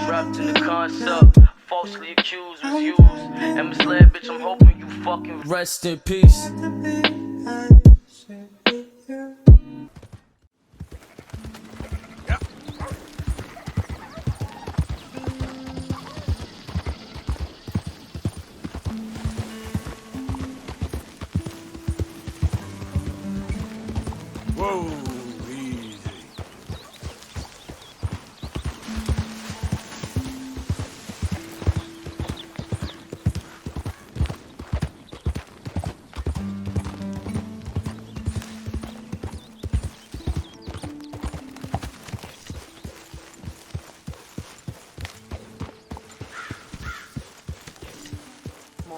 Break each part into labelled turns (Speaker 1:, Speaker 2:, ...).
Speaker 1: Trapped in the concept, falsely accused was used and misled, bitch. I'm hoping you fucking rest in peace.
Speaker 2: Whoa, easy.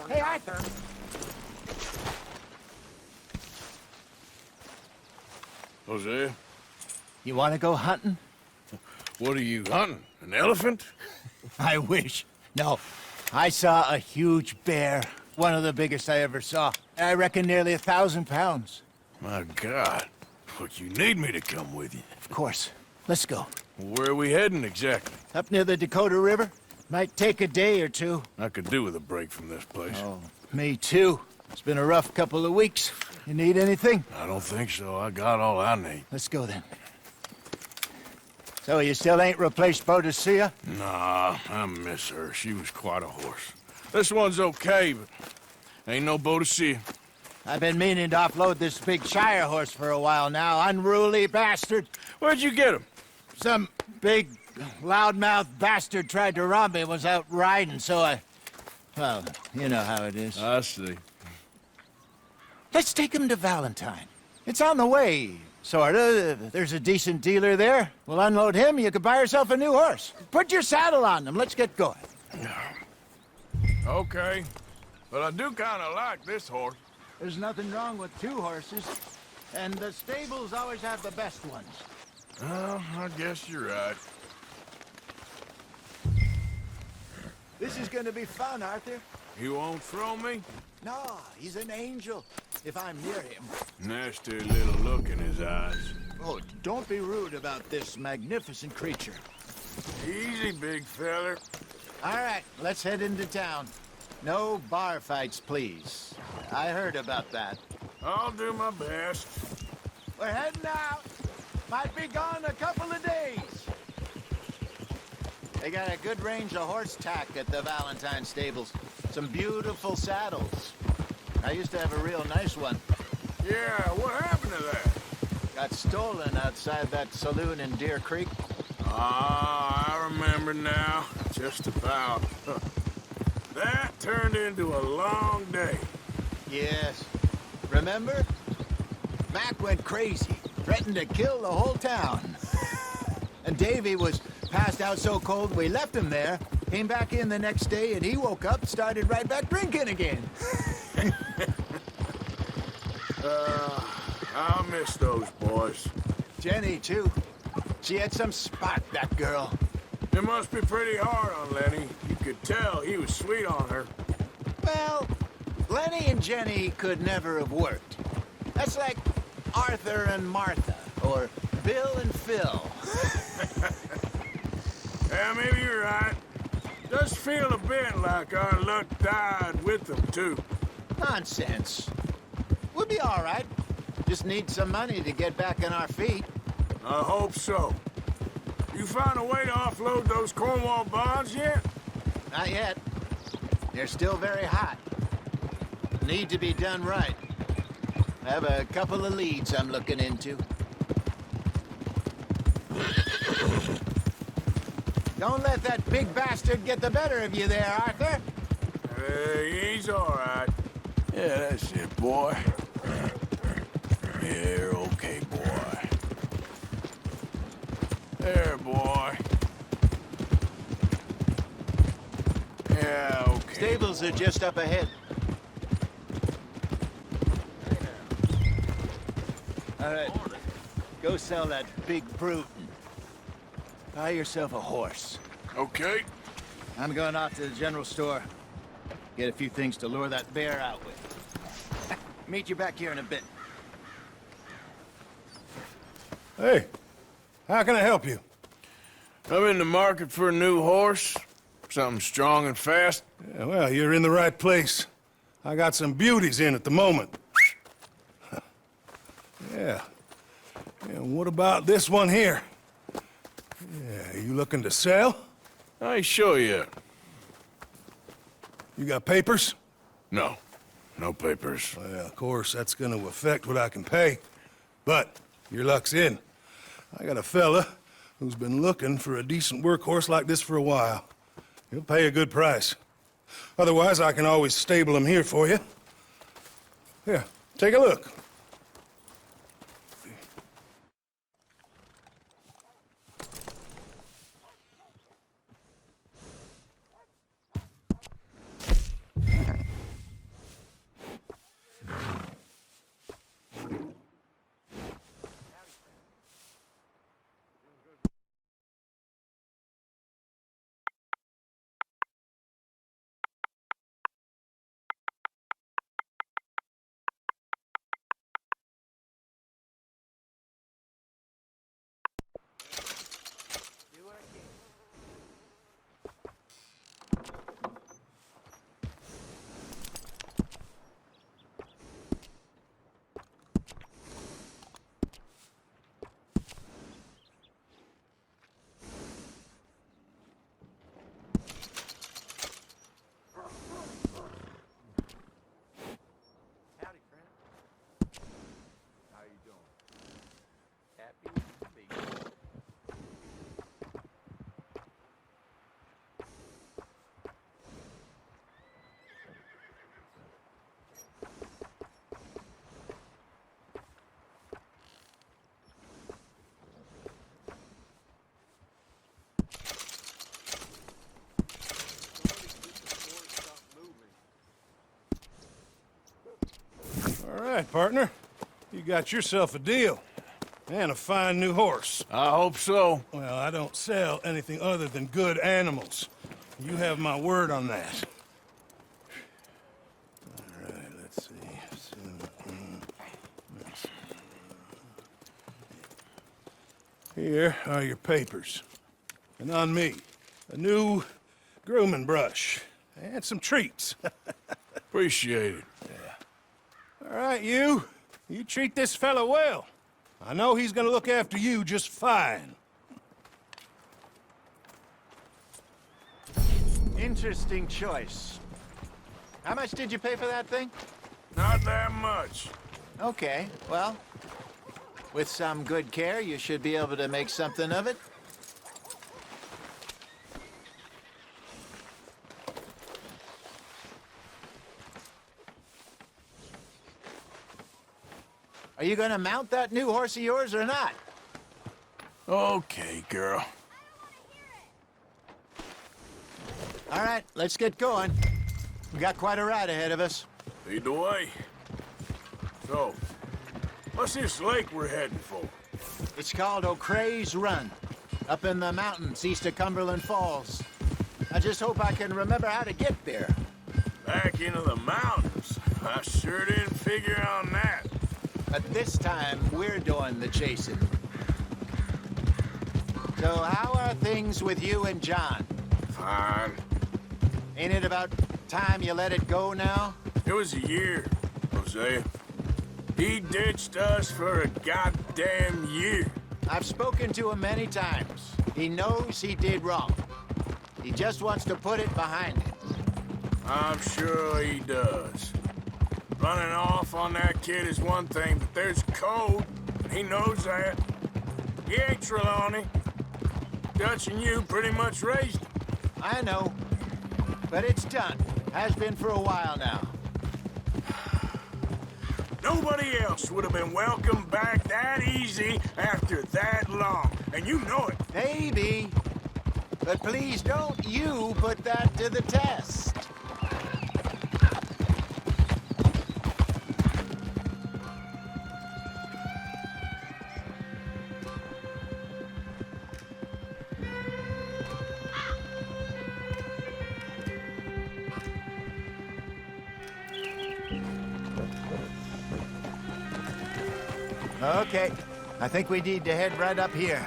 Speaker 3: Hey, Arthur.
Speaker 2: Jose,
Speaker 3: You want to go hunting?
Speaker 2: what are you hunting? An elephant?
Speaker 3: I wish. No. I saw a huge bear. One of the biggest I ever saw. I reckon nearly 1,000 pounds.
Speaker 2: My God. But you need me to come with you.
Speaker 3: Of course. Let's go.
Speaker 2: Where are we heading exactly?
Speaker 3: Up near the Dakota River. Might take a day or two.
Speaker 2: I could do with a break from this place.
Speaker 3: Oh, me too. It's been a rough couple of weeks. You need anything?
Speaker 2: I don't think so. I got all I need.
Speaker 3: Let's go then. So you still ain't replaced Boadicea?
Speaker 2: Nah, I miss her. She was quite a horse. This one's okay, but ain't no Boadicea.
Speaker 3: I've been meaning to offload this big Shire horse for a while now. Unruly bastard.
Speaker 2: Where'd you get him?
Speaker 3: Some big, loudmouth bastard tried to rob me, was out riding, so I... Well, you know how it is.
Speaker 2: I see.
Speaker 3: Let's take him to Valentine. It's on the way, sorta. There's a decent dealer there. We'll unload him, you could buy yourself a new horse. Put your saddle on him, let's get going.
Speaker 2: Okay. But I do kind of like this horse.
Speaker 3: There's nothing wrong with two horses, and the stables always have the best ones.
Speaker 2: Well, I guess you're right.
Speaker 3: This is gonna be fun, Arthur.
Speaker 2: You won't throw me?
Speaker 3: No, he's an angel, if I'm near him.
Speaker 2: Nasty little look in his eyes.
Speaker 3: Oh, don't be rude about this magnificent creature.
Speaker 2: Easy, big feller.
Speaker 3: All right, let's head into town. No bar fights, please. I heard about that.
Speaker 2: I'll do my best.
Speaker 3: We're heading out. Might be gone a couple of days. They got a good range of horse tack at the Valentine stables. Some beautiful saddles. I used to have a real nice one.
Speaker 2: Yeah, what happened to that?
Speaker 3: Got stolen outside that saloon in Deer Creek.
Speaker 2: Ah, I remember now. Just about. That turned into a long day.
Speaker 3: Yes. Remember? Mac went crazy, threatened to kill the whole town. And Davy was passed out so cold we left him there, came back in the next day, and he woke up, started right back drinking again.
Speaker 2: I'll miss those boys.
Speaker 3: Jenny, too. She had some spot, that girl.
Speaker 2: It must be pretty hard on Lenny. You could tell he was sweet on her.
Speaker 3: Well, Lenny and Jenny could never have worked. That's like Arthur and Martha, or Bill and Phil.
Speaker 2: Yeah, maybe you're right. Does feel a bit like our luck died with them, too.
Speaker 3: Nonsense. We'll be all right. Just need some money to get back on our feet.
Speaker 2: I hope so. You found a way to offload those Cornwall bonds yet?
Speaker 3: Not yet. They're still very hot. Need to be done right. I have a couple of leads I'm looking into. Don't let that big bastard get the better of you there, Arthur.
Speaker 2: Hey, he's all right. Yeah, that's it, boy. You're okay, boy. There, boy. Yeah, okay.
Speaker 3: Stables are just up ahead. All right. Go sell that big brute. Buy yourself a horse.
Speaker 2: Okay.
Speaker 3: I'm going off to the general store. Get a few things to lure that bear out with. Meet you back here in a bit.
Speaker 4: Hey, how can I help you?
Speaker 2: I'm in the market for a new horse. Something strong and fast.
Speaker 4: Yeah, well, you're in the right place. I got some beauties in at the moment. Yeah. And what about this one here? Yeah, you looking to sell?
Speaker 2: I ain't sure yet.
Speaker 4: You got papers?
Speaker 2: No. No papers.
Speaker 4: Well, of course, that's gonna affect what I can pay. But your luck's in. I got a fella who's been looking for a decent workhorse like this for a while. He'll pay a good price. Otherwise, I can always stable him here for you. Here, take a look. All right, partner. You got yourself a deal. And a fine new horse.
Speaker 2: I hope so.
Speaker 4: Well, I don't sell anything other than good animals. You have my word on that. All right, let's see. Here are your papers. And on me, a new grooming brush. And some treats.
Speaker 2: Appreciate it.
Speaker 4: All right, you treat this fella well. I know he's gonna look after you just fine.
Speaker 3: Interesting choice. How much did you pay for that thing?
Speaker 2: Not that much.
Speaker 3: Okay, well, with some good care, you should be able to make something of it. Are you gonna mount that new horse of yours or not?
Speaker 2: Okay, girl.
Speaker 3: All right, let's get going. We got quite a ride ahead of us.
Speaker 2: Lead the way. So, what's this lake we're heading for?
Speaker 3: It's called O'Creagh's Run, up in the mountains east of Cumberland Falls. I just hope I can remember how to get there.
Speaker 2: Back into the mountains. I sure didn't figure on that.
Speaker 3: But this time, we're doing the chasing. So how are things with you and John?
Speaker 2: Fine.
Speaker 3: Ain't it about time you let it go now?
Speaker 2: It was a year, Hosea. He ditched us for a goddamn year.
Speaker 3: I've spoken to him many times. He knows he did wrong. He just wants to put it behind him.
Speaker 2: I'm sure he does. Running off on that kid is one thing, but there's code, and he knows that. He ain't Trelawney. Dutch and you pretty much raised him.
Speaker 3: I know, but it's done. Has been for a while now.
Speaker 2: Nobody else would have been welcomed back that easy after that long, and you know it.
Speaker 3: Maybe, but please don't you put that to the test. Okay, I think we need to head right up here.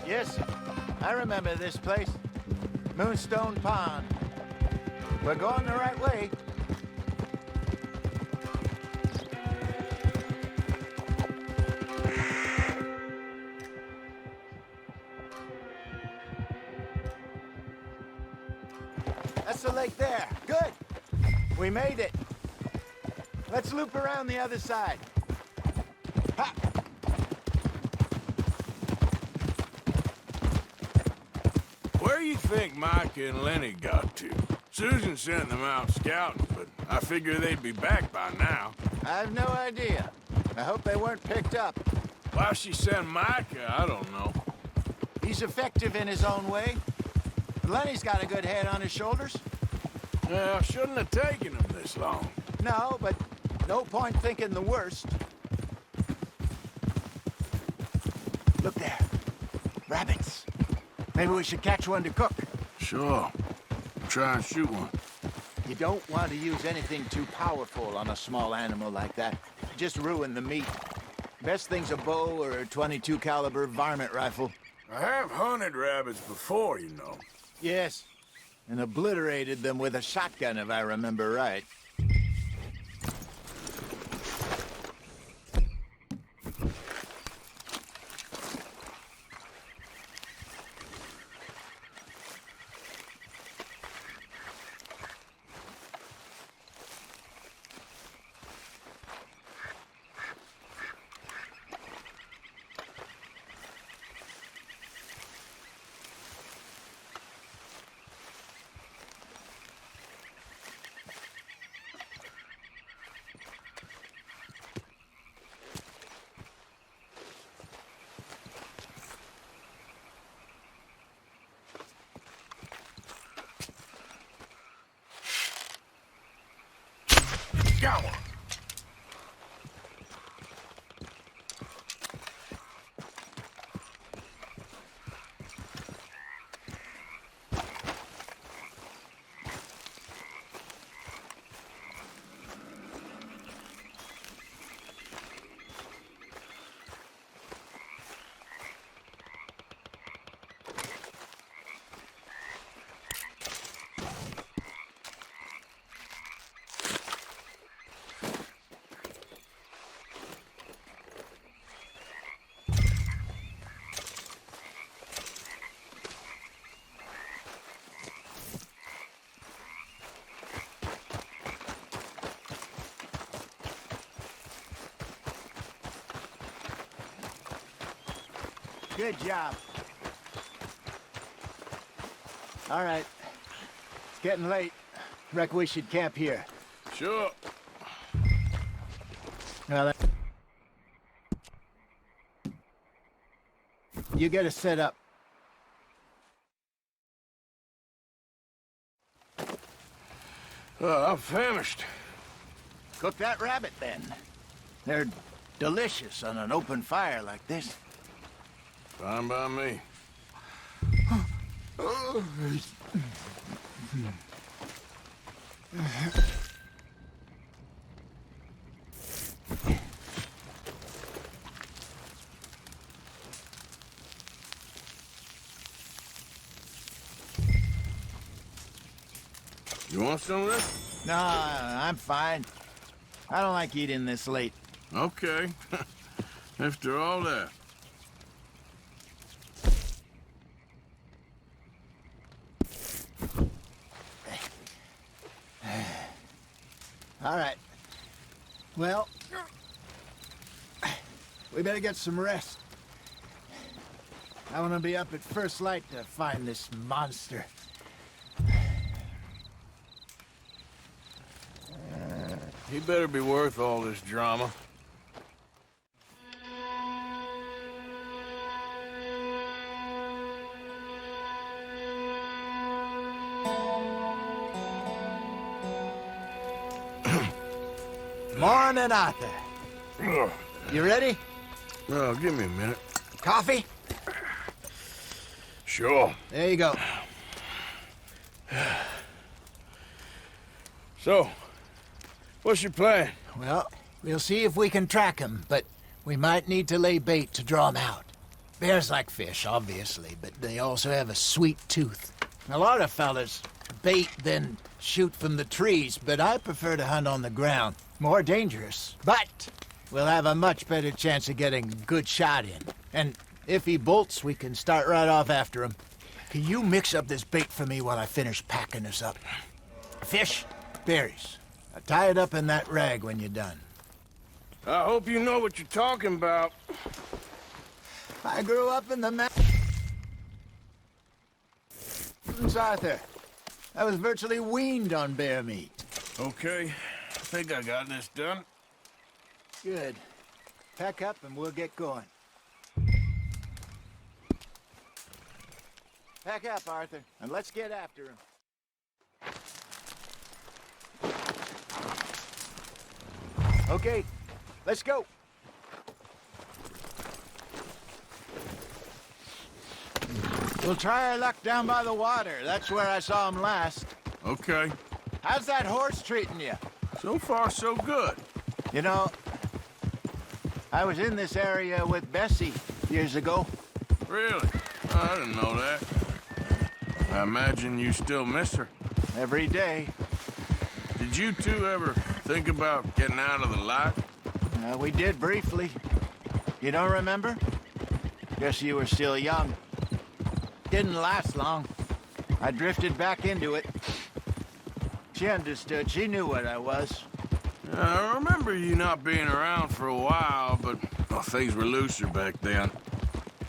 Speaker 3: Yes, I remember this place. Moonstone Pond. We're going the right way. That's the lake there. Good. We made it. Let's loop around the other side. Ha!
Speaker 2: Where you think Mike and Lenny got to? Susan sent them out scouting, but I figure they'd be back by now.
Speaker 3: I have no idea. I hope they weren't picked up.
Speaker 2: Why she sent Micah, I don't know.
Speaker 3: He's effective in his own way. Lenny's got a good head on his shoulders.
Speaker 2: Well, shouldn't have taken him this long.
Speaker 3: No, but no point thinking the worst. Look there. Rabbits. Maybe we should catch one to cook.
Speaker 2: Sure. Try and shoot one.
Speaker 3: You don't want to use anything too powerful on a small animal like that. Just ruin the meat. Best thing's a bow or a .22 caliber varmint rifle.
Speaker 2: I have hunted rabbits before, you know.
Speaker 3: Yes, and obliterated them with a shotgun, if I remember right.
Speaker 2: Got one.
Speaker 3: Good job. All right. It's getting late. Reckon we should camp here.
Speaker 2: Sure.
Speaker 3: Well, you get us set up.
Speaker 2: I'm famished.
Speaker 3: Cook that rabbit, then. They're delicious on an open fire like this.
Speaker 2: Fine by me. You want some of this?
Speaker 3: No, I'm fine. I don't like eating this late.
Speaker 2: Okay. After all that.
Speaker 3: All right. Well, we better get some rest. I want to be up at first light to find this monster.
Speaker 2: He better be worth all this drama.
Speaker 3: Morning, Arthur. You ready?
Speaker 2: Oh, give me a minute.
Speaker 3: Coffee?
Speaker 2: Sure.
Speaker 3: There you go.
Speaker 2: So, what's your plan?
Speaker 3: Well, We'll see if we can track him, but we might need to lay bait to draw him out. Bears like fish, obviously, but they also have a sweet tooth. A lot of fellas bait then shoot from the trees, but I prefer to hunt on the ground. More dangerous, but we'll have a much better chance of getting a good shot in. And if he bolts, we can start right off after him. Can you mix up this bait for me while I finish packing this up? Fish, berries. Tie it up in that rag when you're done.
Speaker 2: I hope you know what you're talking about.
Speaker 3: I grew up in the mountains, Arthur. I was virtually weaned on bear meat.
Speaker 2: Okay, I think I got this done.
Speaker 3: Good. Pack up and we'll get going. Pack up, Arthur, and let's get after him. Okay, let's go. We'll try our luck down by the water. That's where I saw him last.
Speaker 2: Okay.
Speaker 3: How's that horse treating you?
Speaker 2: So far, so good.
Speaker 3: You know, I was in this area with Bessie years ago.
Speaker 2: Really? Oh, I didn't know that. I imagine you still miss her.
Speaker 3: Every day.
Speaker 2: Did you two ever think about getting out of the light?
Speaker 3: We did briefly. You don't remember? Guess you were still young. Didn't last long. I drifted back into it. She understood. She knew what I was.
Speaker 2: I remember you not being around for a while, but well, things were looser back then.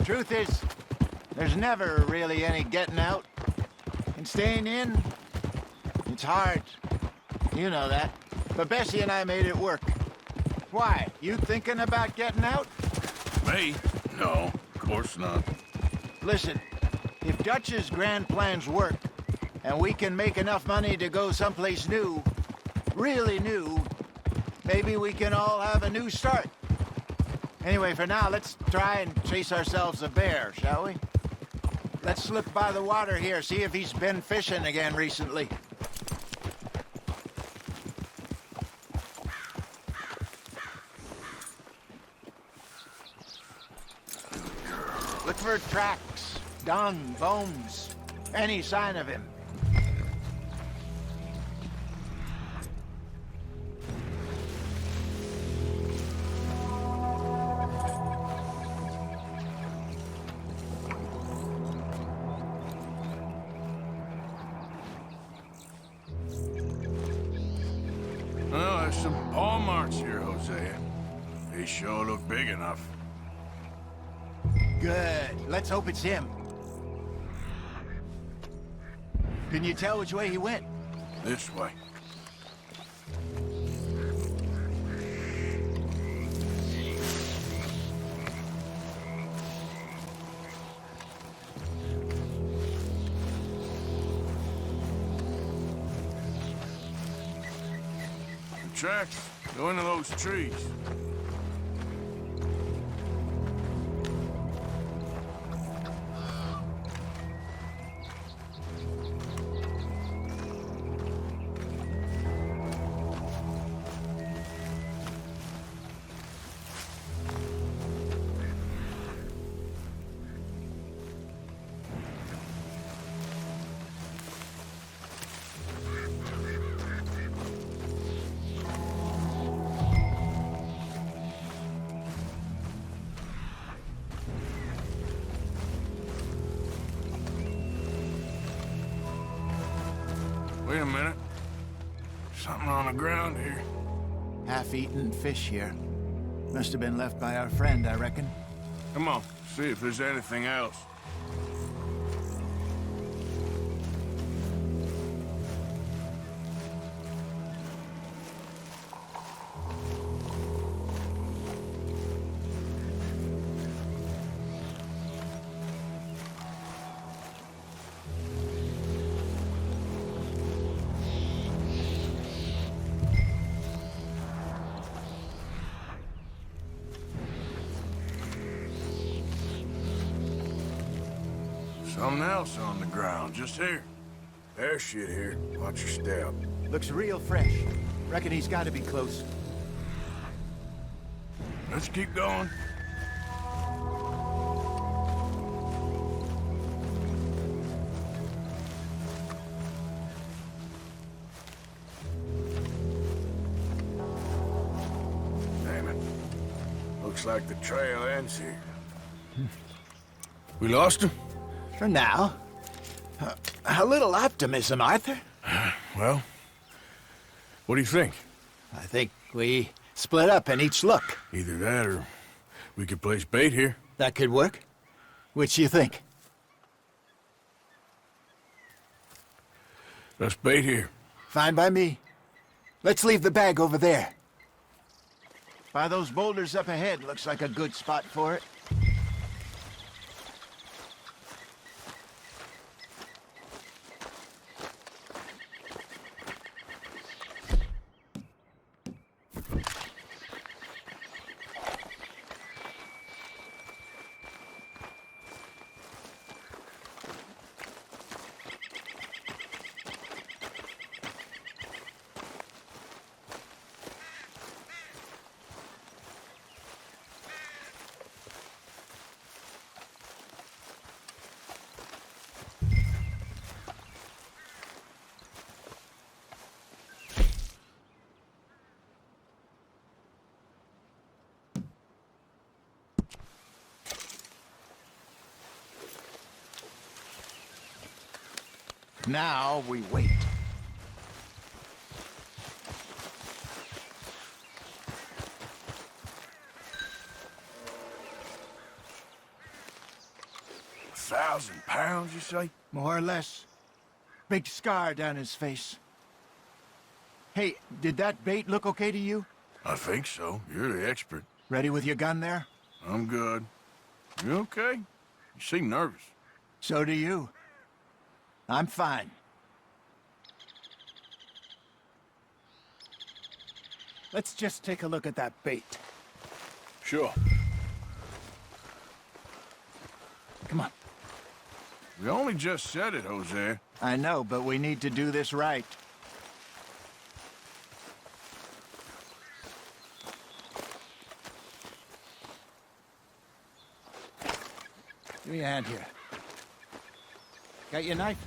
Speaker 3: Truth is, there's never really any getting out. And staying in, it's hard. You know that. But Bessie and I made it work. Why? You thinking about getting out?
Speaker 2: Me? No, of course not.
Speaker 3: Listen, if Dutch's grand plans work, and we can make enough money to go someplace new, really new, maybe we can all have a new start. Anyway, for now, let's try and chase ourselves a bear, shall we? Let's look by the water here, see if he's been fishing again recently. Look for tracks, dung, bones, any sign of him.
Speaker 2: Well, there's some paw marks here, Hosea. They sure look big enough.
Speaker 3: Good. Let's hope it's him. Can you tell which way he went?
Speaker 2: This way. The tracks go into those trees. Wait a minute. Something on the ground here.
Speaker 3: Half-eaten fish here. Must have been left by our friend, I reckon.
Speaker 2: Come on, see if there's anything else. Something else on the ground, just here. There's shit here. Watch your step.
Speaker 3: Looks real fresh. Reckon he's got to be close.
Speaker 2: Let's keep going. Damn it. Looks like the trail ends here. We lost him?
Speaker 3: For now. A little optimism, Arthur.
Speaker 2: Well, what do you think?
Speaker 3: I think we split up and each look.
Speaker 2: Either that or we could place bait here.
Speaker 3: That could work. Which you think?
Speaker 2: Let's bait here.
Speaker 3: Fine by me. Let's leave the bag over there. By those boulders up ahead, looks like a good spot for it. Now we wait.
Speaker 2: £1,000, you say?
Speaker 3: More or less. Big scar down his face. Hey, did that bait look okay to you?
Speaker 2: I think so. You're the expert.
Speaker 3: Ready with your gun there?
Speaker 2: I'm good. You okay? You seem nervous.
Speaker 3: So do you. I'm fine. Let's just take a look at that bait.
Speaker 2: Sure.
Speaker 3: Come on.
Speaker 2: We only just said it, Jose.
Speaker 3: I know, but we need to do this right. Give me a hand here. Got your knife?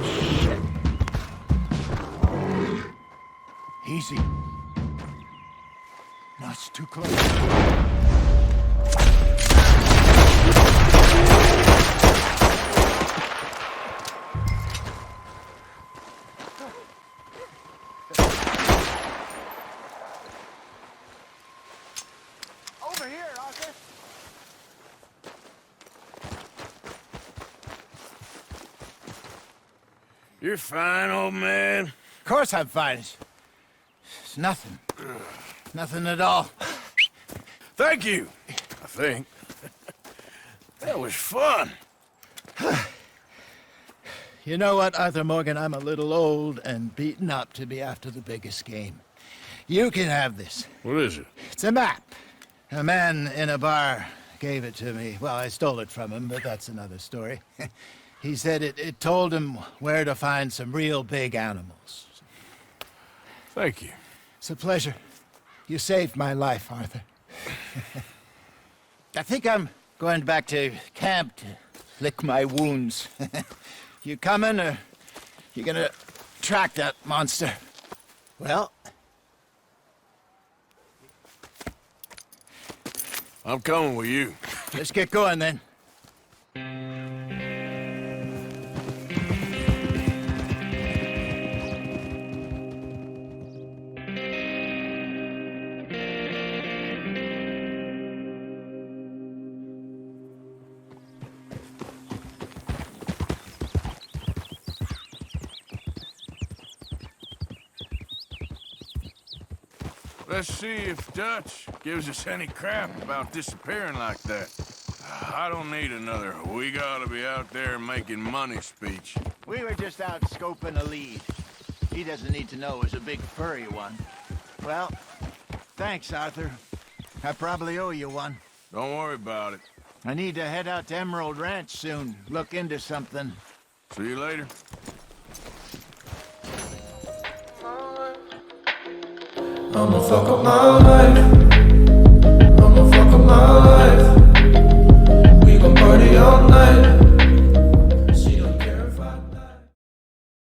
Speaker 3: Shit. Easy. No, it's too close. Over here, Arthur.
Speaker 2: You're fine, old man.
Speaker 3: Of course I'm fine. It's nothing. Nothing at all.
Speaker 2: Thank you, I think. That was fun.
Speaker 3: You know what, Arthur Morgan? I'm a little old and beaten up to be after the biggest game. You can have this.
Speaker 2: What is it?
Speaker 3: It's a map. A man in a bar gave it to me. Well, I stole it from him, but that's another story. He said it told him where to find some real big animals.
Speaker 2: Thank you.
Speaker 3: It's a pleasure. You saved my life, Arthur. I think I'm going back to camp to lick my wounds. You coming, or you gonna track that monster? Well,
Speaker 2: I'm coming with you.
Speaker 3: let's get going then.
Speaker 2: Let's see if Dutch gives us any crap about disappearing like that. I don't need another "we gotta be out there making money" speech.
Speaker 3: We were just out scoping a lead. He doesn't need to know it was a big furry one. Well, thanks, Arthur. I probably owe you one.
Speaker 2: Don't worry about it.
Speaker 3: I need to head out to Emerald Ranch soon. Look into something.
Speaker 2: See you later.
Speaker 5: I'ma fuck up my life. I'ma fuck up my life.